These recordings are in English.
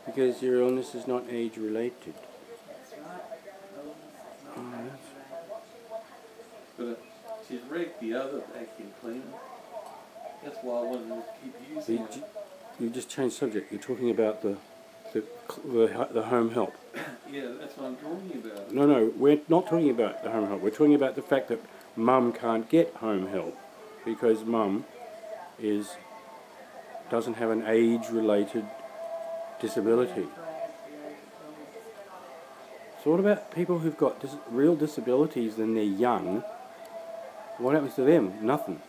Because your illness is not age-related. That's right. Oh, But she's wrecked the other vacuum cleaner. That's why I wanted to keep using it. You just changed subject. You're talking about the home help. Yeah, that's what I'm talking about. No, we're not talking about the home help. We're talking about the fact that Mum can't get home help because Mum doesn't have an age-related disability. So what about people who've got real disabilities and they're young? What happens to them? Nothing.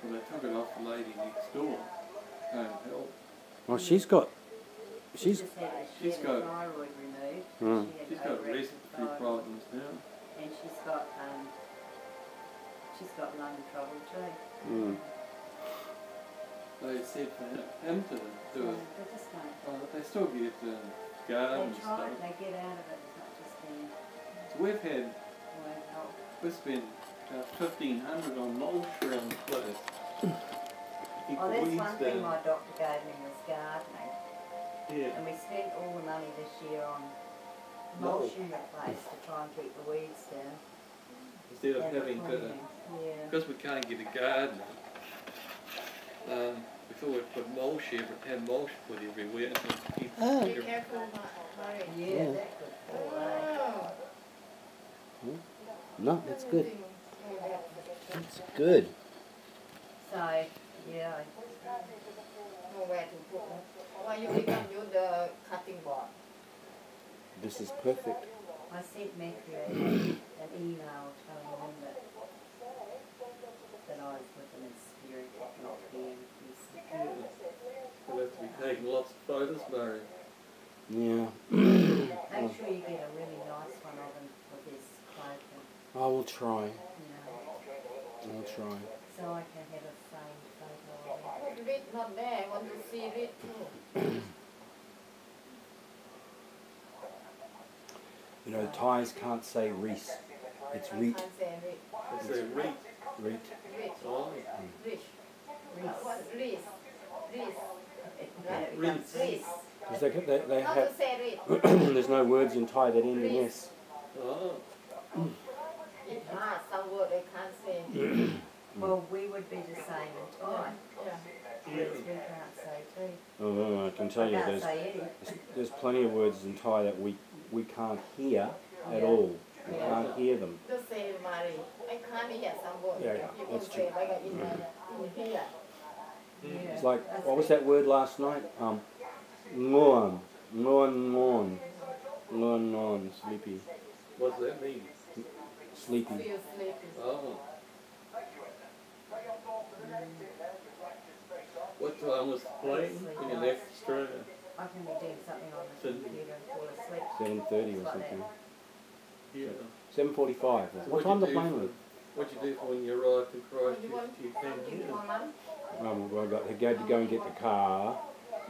Well, they took it off the lady next door. Home help. Well, she's got She's got thyroid removed. She's got respiratory problems now. And she's got lung trouble too. Mm. They said for him to do it. They still get garden stuff. They get out of it as much as they. So we've spent about $1,500 on mulch around the place. Oh, that's one thing my doctor gave me was gardening. Yeah. And we spent all the money this year on mulching the place to try and keep the weeds down. Instead of having to, because we can't get a gardener, we thought we'd put mulch here, but have mulch put everywhere. Be careful, Murray. Yeah, that could fall No, that's good. That's good. So, yeah. Nowhere to put it. Why you can use the cutting board? This is perfect. I sent Matthew an email telling him that I was with him in spirit, not here. We'll have to be taking lots of photos, Murray. Yeah. Make sure you get a really nice one of him with his clothing. I will try. You know, I'll try. so I can have a framed photo of him. Read not there. I want to see it too. You know, Thais can't say Reese. It's Reet. Can't say read. It's a reed. Reet. Read. Oh. Read. What? Read. Read. Right? Reese. Read. Because they How have, to say read? there's no words in Thai that end in S. Oh. It's hard. Some word I can't say. Well, we would be the same in Thai. Yeah. Words we can't say too. Oh, I can tell you I can't say there's plenty of words in Thai that we can't hear at all. We can't hear them. Just say Mary. I can't hear some word. Yeah, You that's can say like in here. Yeah. It's like, what was that word last night? Nguan. Nguan. Nguan. Sleepy. What does that mean? Sleepy. Feel sleepy. Oh. What time was the plane when you left Australia? I can be doing something on the computer and fall asleep. 7:30 or something. Yeah. 7:45. What time the plane leave? What'd you do for when you arrived in What do you want? Christchurch? You came Give here. my mum? We had to go and get the car,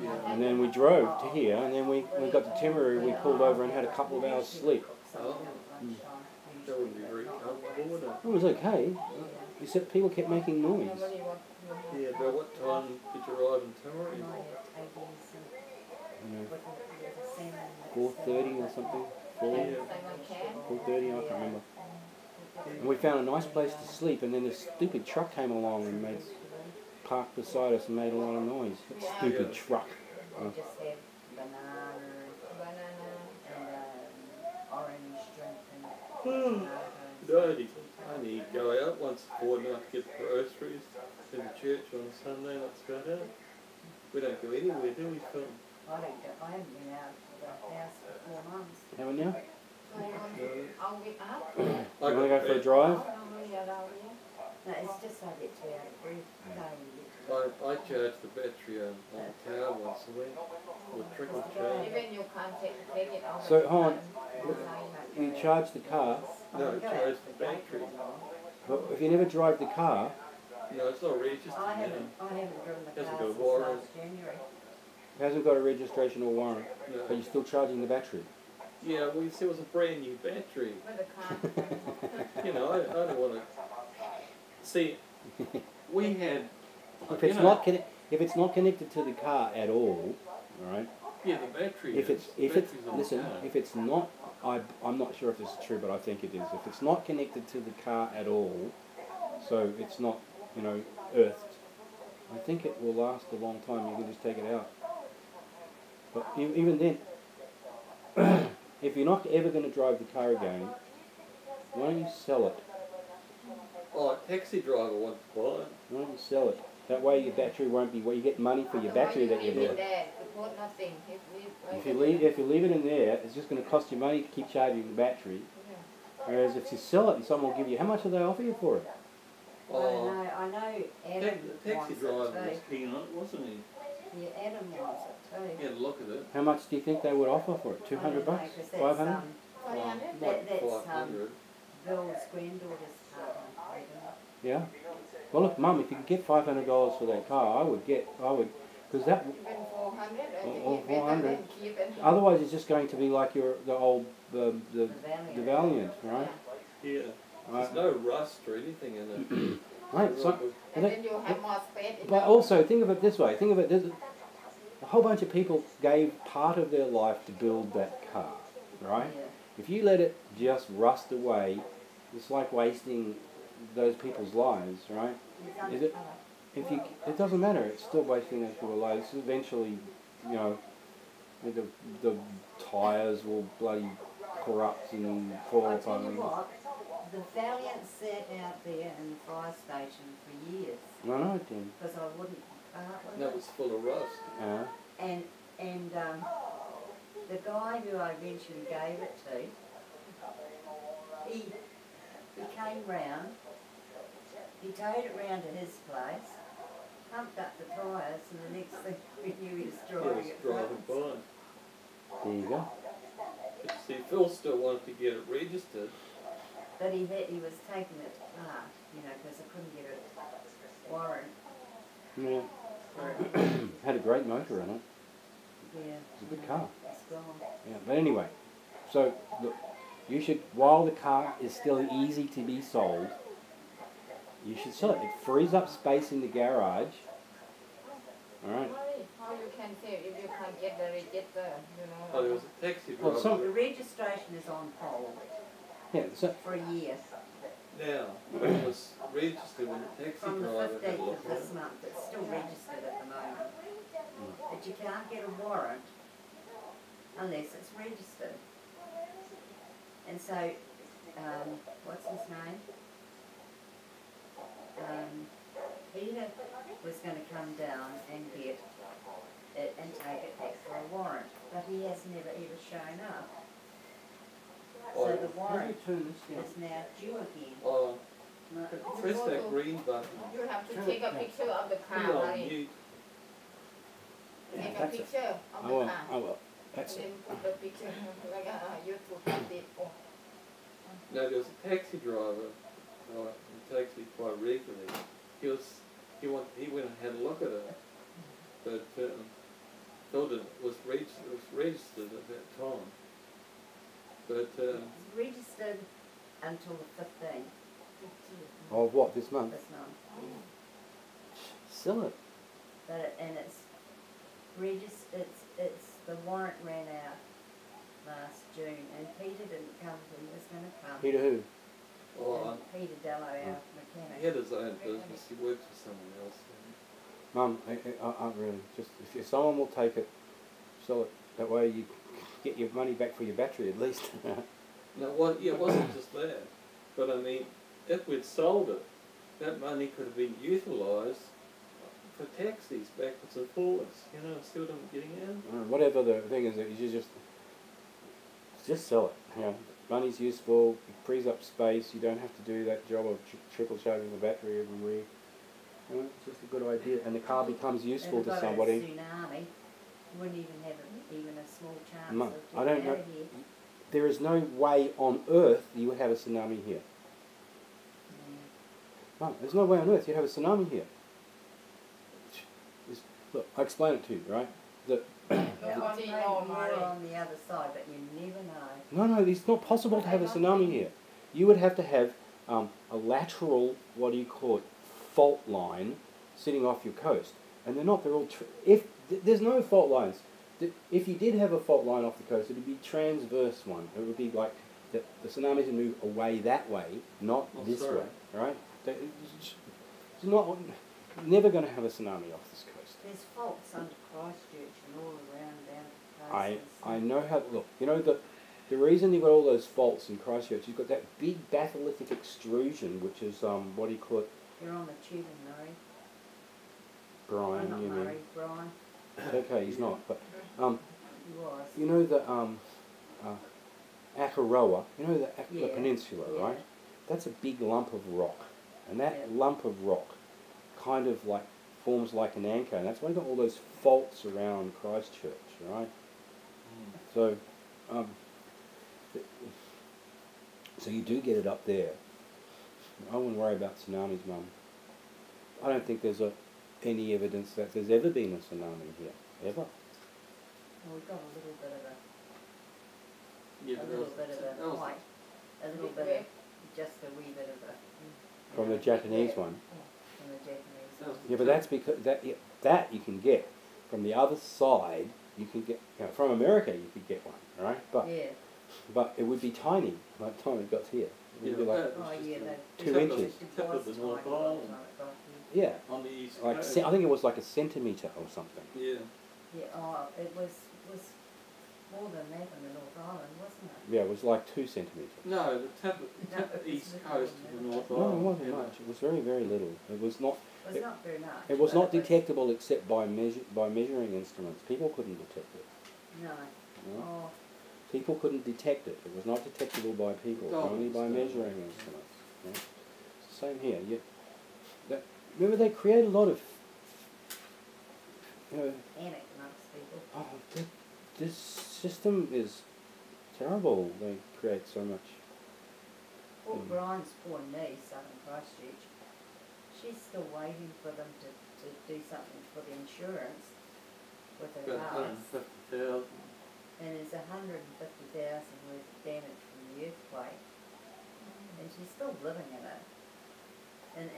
Yeah. and then we drove to here, and then we got to Timaru, we pulled over and had a couple of hours sleep. Oh. That wouldn't be very comfortable, would it? It was okay, except people kept making noise. What do you want? Yeah, but what time did you arrive in Timaru? You know, 4:30 or something. 4:30, I can't remember. And we found a nice place to sleep, and then this stupid truck came along and parked beside us and made a lot of noise. That stupid truck. We just have banana and orange drink and I only go out once a fortnight to get groceries to the church on a Sunday, that's about it. We don't go anywhere, do we, Phil? I haven't been out of the house for 4 months. Haven't you? I'll be up. You want to go for a drive? No, it's just I get too out of breath. I charge the battery on the car once a week with trickle charge. Even you can't take it out. So, hold on. You charge the car, No, charge the battery. but if you never drive the car, No, it's not registered I now. haven't driven the Hasn't car got a since warrant. last January. it hasn't got a registration or warrant, No. but you're still charging the battery. Yeah, well, you see, it was a brand new battery. With a car. You know, I don't want to... See, we had... If it's not connected to the car at all, all right? Yeah, the battery. If it's on listen, the car. if it's not, I'm not sure if this is true, but I think it is. If it's not connected to the car at all, so it's not, you know, earthed, I think it will last a long time. You can just take it out. But even then, if you're not ever going to drive the car again, why don't you sell it? Oh, a taxi driver wants to buy it. Why don't you sell it? That way your battery won't be. Well, you get money for your battery that you leave bought. it there. You put nothing. If you leave it in there, it's just going to cost you money to keep charging the battery. Whereas if you sell it and someone will give you, how much do they offer you for it? Oh, I know the Adam taxi wants it driver was too. keen on it, wasn't he? Yeah, Adam wants it too. He had a look at it. How much do you think they would offer for it? 200 bucks? 500? 500? That's, 500. Bill's granddaughter's partner. Yeah. Well, look, Mum, if you could get $500 for that car, I would, because that. Even 400? I think Or it's better 400. than keep it. Otherwise, it's just going to be like the old the Valiant. Valiant, right? Yeah. There's no rust or anything in it. Right. So, And then you'll have more space. but also think of it this way. Think of it this: a whole bunch of people gave part of their life to build that car, right? Yeah. If you let it just rust away, it's like wasting those people's lives, right? Is it? If you, it doesn't matter. It's still wasting those people's lives. Eventually, you know, the tyres will bloody corrupt and fall I apart. tell you what, the Valiant sat out there in the fire station for years No, no, it didn't. because I wouldn't part with That it. was full of rust. Yeah. And the guy who I eventually gave it to, he came round, he towed it round to his place, pumped up the tyres, and the next thing we knew he was He driving was it driving front. by. There you go. But see, Phil still wanted to get it registered. But he was taking it to part, you know, because I couldn't get a warrant. Yeah. Had a great motor in it. Yeah. It's a good car. It's gone. Yeah. But anyway, so look, you should, while the car is still easy to be sold, you should sell it. It frees up space in the garage. All right. How you can say if you can't get the register, you know? Oh, there was a taxi Well, driver. some- The registration is on hold Yeah. So for a year. Now, it was registered when the taxi From the driver had a 15th look of at this it. month, it's still registered at the moment. But you can't get a warrant unless it's registered. And so, what's his name? Peter was going to come down and get it and take it back for a warrant, but he has never ever shown up. So the warrant is now due again. Oh, No, press that green button. You have to take a picture of the Put it car, on Marie. mute. Yeah, Take a that's it. picture of I the will. car. I will. That's And it. then put the picture like YouTube update. Oh. No, there was a taxi driver, right, who takes me quite regularly. He went and had a look at it, but thought it was registered at that time. But It's registered until the 15th Of what, this month? this month. Sell it. But it's registered. It's the warrant ran out last June, and Peter didn't come. He was going to come. Peter who? well, Peter Dello, our he mechanic. had his own business. He works for someone else. Mum, I really, just, if someone will take it, sell it. That way you get your money back for your battery at least. No, it wasn't just that. But I mean, if we'd sold it, that money could have been utilised for taxis backwards and forwards. You know, see what I'm getting at? Whatever the thing is, that you just sell it. You know, money's useful, it frees up space, you don't have to do that job of triple charging the battery every week. You know, it's just a good idea, and the car becomes useful to If somebody. a tsunami, you wouldn't even have even a small chance Mum, of I getting don't out know. of here. There is no way on earth you would have a tsunami here. Mum, there's no way on earth you'd have a tsunami here. Look, I'll explain it to you, right? That Nobody know, More Marie. on the other side, but you never know. no, it's not possible to have a tsunami here. You would have to have a lateral, what do you call it, fault line sitting off your coast. And they're not, they're all, there's no fault lines. if you did have a fault line off the coast, it would be transverse one. It would be like the tsunamis would move away that way, not this way, right? It's not never going to have a tsunami off this coast. There's faults under Christchurch and all around down the coast. I know how. Look, you know the reason you've got all those faults in Christchurch, you've got that big batholithic extrusion, which is what do you call it? You're on the tube in Murray. Brian, Not you Murray, mean? Brian. Okay, he's not. But He was. you know the Akaroa, you know the Yeah, peninsula, yeah. right? That's a big lump of rock, and that Yeah. lump of rock kind of like forms like an anchor, and that's why you've got all those faults around Christchurch, right? So, so you do get it up there. I wouldn't worry about tsunamis, Mum. I don't think there's any evidence that there's ever been a tsunami here, ever. Well, we've got a little bit of Yeah, a but little that bit was- of that a was- white, a little Big bit where? of, just a wee bit of a. From the Japanese one. From the Japanese That was one. Yeah, but that's because that you can get from the other side. You can get from America. You could get one, all right? Yeah. But it would be tiny by the time it got here. It Yeah, would be like that was Oh, just yeah, a- they. 2 tip of- inches. tip of the North Island yeah, on the east like coast. I think it was like a centimetre or something. Yeah. Yeah, oh, it was more than that in the North Island, wasn't it? Yeah, it was like 2 centimetres. No, the tip No, of the it's east little coast than of the that. North No, Island. it wasn't you know. much. It was very, very little. It was not. It was not very much. It was but not detectable except by measuring instruments. People couldn't detect it. No. No? Oh, People couldn't detect it. It was not detectable by people, Dolphins only by don't. measuring instruments. Yeah? It's the same here. Remember, they create a lot of, panic amongst people. oh, this system is terrible. They create so much. Poor Brian's poor niece up in Christchurch, she's still waiting for them to do something for the insurance with her Got house. 150,000. And there's 150,000 worth of damage from the earthquake. And she's still living in it. And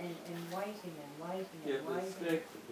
waiting and waiting Yeah, and but waiting. it's